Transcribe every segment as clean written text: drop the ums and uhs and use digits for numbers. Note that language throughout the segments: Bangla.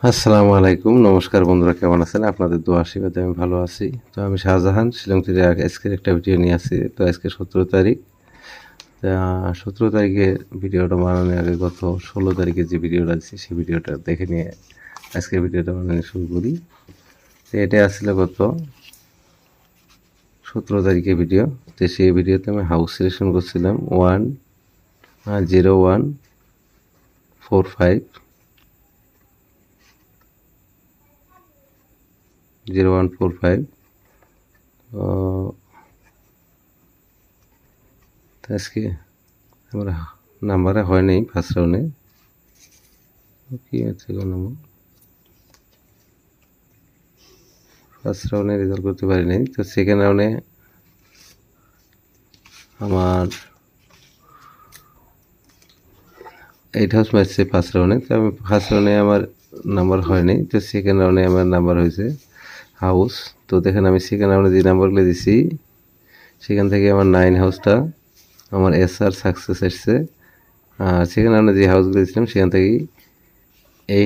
আসসালামু আলাইকুম, নমস্কার বন্ধুরা, কেমন আছেন? আপনাদের দোয়া আশীর্বাদে আমি ভালো আছি। তো আমি শাহজাহান শিলং থেকে আজকের একটা ভিডিও নিয়ে আসছি। তো আজকে 17 তারিখ। 17 তারিখে ভিডিওটা বানানোর আগে গত 16 তারিখে যে ভিডিওটা দিচ্ছি সেই ভিডিওটা দেখে নিয়ে আজকের ভিডিওটা বানানো শুরু করি। তো এটা আসলে গত 17 তারিখে ভিডিও। তো সেই ভিডিওতে আমি হাউস সিলেকশন করছিলাম 0145 0145। তো আজকে আমার নাম্বারে হয় নাই ফার্স্ট রাউন্ডে, কি আছে নাম্বার ফার্স্ট রাউন্ডে রেজাল্ট করতে পারি নাই। তো সেকেন্ড রাউন্ডে আমার 8 হাউস ম্যাচছে ফার্স্ট রাউন্ডে। তো আমি ফার্স্ট রাউন্ডে আমার নাম্বার হয়নি, তো সেকেন্ড রাউন্ডে আমার নাম্বার হয়েছে হাউস। তো দেখেন আমি সেকেন্ড রাউন্ডে যে নাম্বারগুলো দিছি সেখান থেকে আমার 9 হাউসটা আমার SR সাকসেস এসছে। আর সেকেন্ড রাউন্ডে যে হাউসগুলো দিয়েছিলাম সেখান থেকেই এই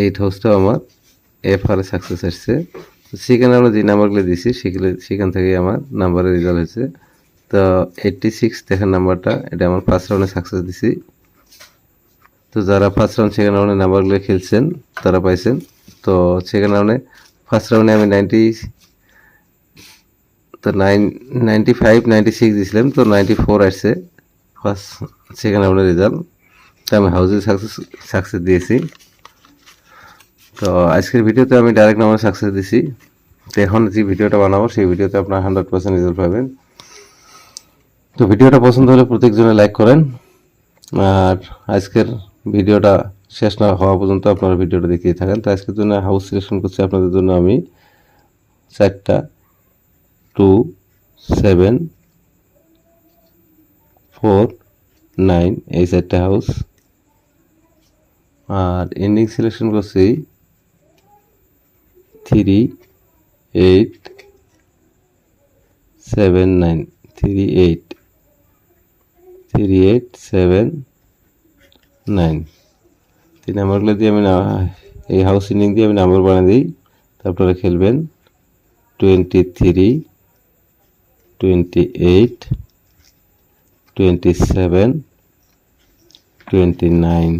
8 হাউসটাও আমার FR সাকসেস এসছে। তো সেকেন্ড রাউন্ডে যে নাম্বারগুলো দিয়েছি সেখান থেকেই আমার নাম্বারের রেজাল্ট হয়েছে। তো 86 দেখেন নাম্বারটা, এটা আমার ফার্স্ট রাউন্ডে সাকসেস দিছি। তো যারা ফার্স্ট রাউন্ড সেকেন্ড রাউন্ডে নাম্বারগুলো খেলছেন তারা পাইছেন। তো সেকেন্ড রাউন্ডে ফার্স্ট রাউন্ডে আমি 95 96 দিয়েছিলাম, তো 94 আসছে ফার্স্ট সেকেন্ড রাউন্ডের রেজাল্ট। তো আমি হাউসে সাকসেস দিয়েছি। তো আজকের ভিডিওতে আমি ডাইরেক্ট নাম্বার সাকসেস দিছি। তো এখন যে ভিডিওটা বানাবো সেই ভিডিওতে আপনার 100% রেজাল্ট পাবেন। তো ভিডিওটা পছন্দ হলে প্রত্যেকজনে লাইক করেন, আর আজকের ভিডিওটা শেষ না হওয়া পর্যন্ত আপনারা ভিডিওটা দেখিয়ে থাকেন। তো আজকের জন্য হাউস সিলেকশন করছি আপনাদের জন্য আমি 4টা 2 7 4 9 এই 4টা হাউস। আর এন্ডিং সিলেকশন করছি 3 8 7 9 3 8 7 9 এই নাম্বারগুলো দিয়ে আমি এই হাউস ইন্ডিং দিয়ে আমি নাম্বার বানিয়ে দিই। তারপরে খেলবেন 23 28 27 29।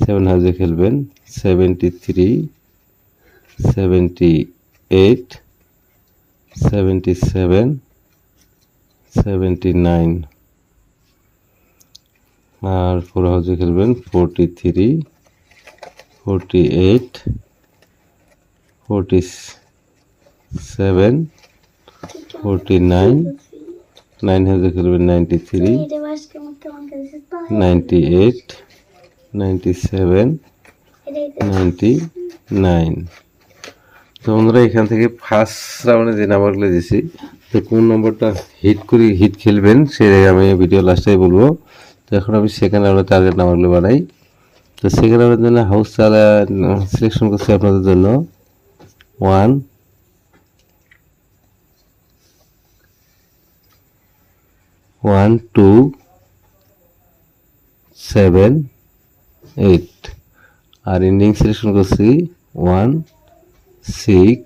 7 হাউসে খেলবেন 73 78 77 79। আর 4 হাউসে খেলবেন 43 48 47 49। 9 হাউসে খেলবেন 93 98 97 99। তো বন্ধুরা, এখান থেকে ফার্স্ট রাউন্ডে যে নাম্বারগুলো দিয়েছি, তো কোন নম্বরটা হিট খেলবেন সেটাই আমি ভিডিও লাস্টে বলবো। তো এখন আমি সেকেন্ড রাউন্ডে টার্গেট নাম্বারগুলো বানাই। তো সেকেন্ড রাউন্ডের জন্য হাউস সিলেকশন করছি আপনাদের জন্য 1 1 2 7 8। আর এন্ডিং সিলেকশন করছি 1 6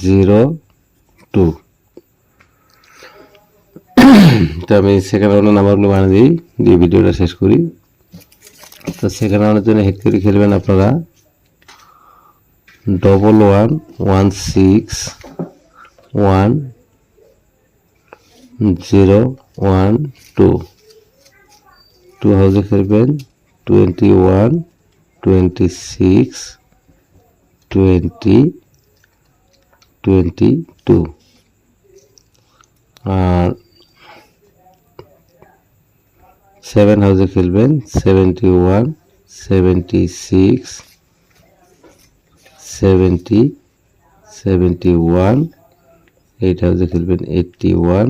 0 2। তো আমি সেকেন্ড রাউন্ডের নাম্বারগুলো বানিয়ে দিয়ে ভিডিওটা শেষ করি। তো সেকেন্ড রাউন্ডের জন্য হেড করে খেলবেন আপনারা 11 16 1 0 1 2। 2 হাউসে খেলবেন 21 26 20 22। আর 7 হাউসে খেলবেন 71 76 70 71। 8 হাউসে খেলবেন 81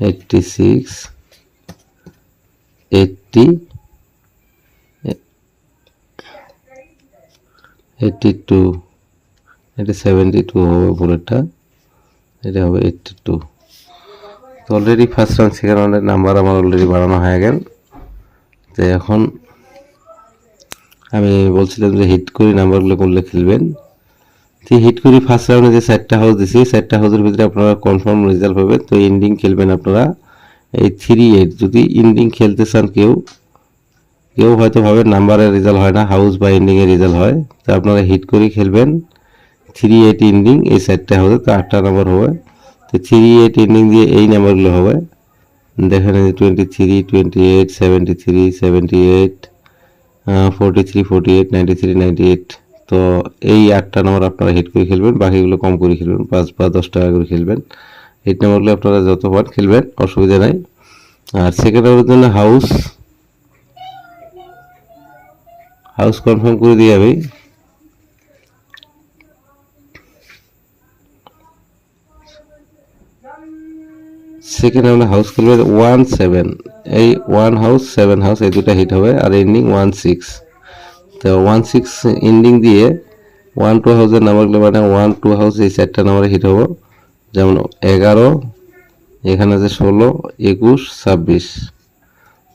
86 80 82। এটা 72 হবে উপরেরটা, এটা হবে 82। তো অলরেডি ফার্স্ট রাউন্ড সেকেন্ড রাউন্ডের নাম্বার আমার অলরেডি বানানো হয়ে গেল। তো এখন আমি বলছিলাম যে হিট করে নাম্বারগুলো করলে খেলবেন। তো হিট করে ফার্স্ট রাউন্ডে যে 4টা হাউস দিছি 4টা হাউসের ভিতরে আপনারা কনফার্ম রেজাল্ট পাবেন। তো এন্ডিং খেলবেন আপনারা এই 3-8। যদি এন্ডিং খেলতে চান কেউ হয়তো ভাবেন নাম্বারের রেজাল্ট হয় না, হাউস বা এন্ডিং এর রেজাল্ট হয়। তো আপনারা হিট করে খেলবেন 3-8 এন্ডিং, এই 4টা হাউসে তো 8টা নাম্বার হবে। তো 3-8 এন্ডিং দিয়ে এই নাম্বারগুলো হবে, দেখেন 23, 28, 73, 78, 43, 48, 93, 98। তো এই 8টা নাম্বার আপনারা হিট করে খেলবেন, বাকিগুলো কম করে খেলবেন, 5 বা 10 টাকা করে খেলবেন। হিট নাম্বারগুলো আপনারা যতবার খেলবেন অসুবিধা নাই। আর সেকেন্ড রাউন্ডের জন্য হাউস কনফার্ম করে দিয়ে যাবে। সেকেন্ড রাউন্ডে হাউস খেলবে 1-7, এই 1 হাউস 7 হাউস এই দুটা হিট হবে। আর এন্ডিং 1-6। তো 1-6 এন্ডিং দিয়ে 1-2 হাউসের নাম্বারগুলো মানে 1-2 হাউস এই 4টা নাম্বারে হিট হবে, যেমন 11, এখানে আছে 16, 21, 26।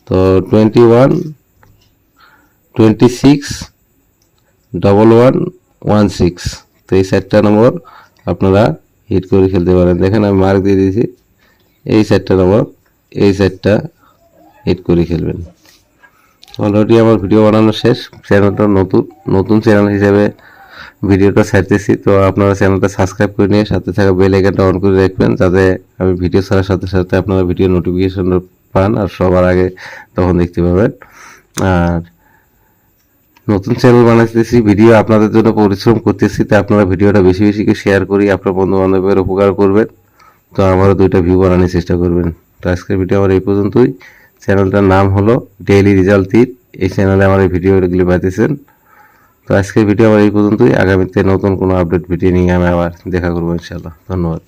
তো 21, 26, 11, 16। তো এই 4টা নম্বর আপনারা হিট করে খেলতে পারেন। দেখেন আমি মার্ক দিয়ে দিয়েছি, এই 4টা নম্বর, এই 4টা হিট করে খেলবেন। অলরেডি আমার ভিডিও বানানো শেষ। চ্যানেলটা নতুন চ্যানেল হিসেবে ভিডিওটা ছাড়তেছি। তো আপনারা চ্যানেলটা সাবস্ক্রাইব করে নিয়ে সাথে থাকা বেল আইকনটা অন করে রাখবেন, যাতে আমি ভিডিও ছাড়ার সাথে সাথে আপনারা ভিডিও নোটিফিকেশন পান আর সবার আগে তখন দেখতে পাবেন। আর নতুন চ্যানেল বানাইতেছি, ভিডিও আপনাদের জন্য পরিশ্রম করতেছি, তাই আপনারা ভিডিওটা বেশি বেশি করে শেয়ার করি আপনার বন্ধু বান্ধবের উপকার করবেন। তো আমারও 2টা ভিউ বানানোর চেষ্টা করবেন। তো আজকের ভিডিও আমার এই পর্যন্তই। চ্যানেলটার নাম হলো ডেইলি রেজাল্ট 3। এই চ্যানেলে আমার এই ভিডিওগুলি পাইতেছেন। তো আজকের ভিডিও আমার এই পর্যন্তই। আগামীতে নতুন কোনো আপডেট ভিডিও নিয়ে আমি আবার দেখা করবো ইনশাআল্লাহ। ধন্যবাদ।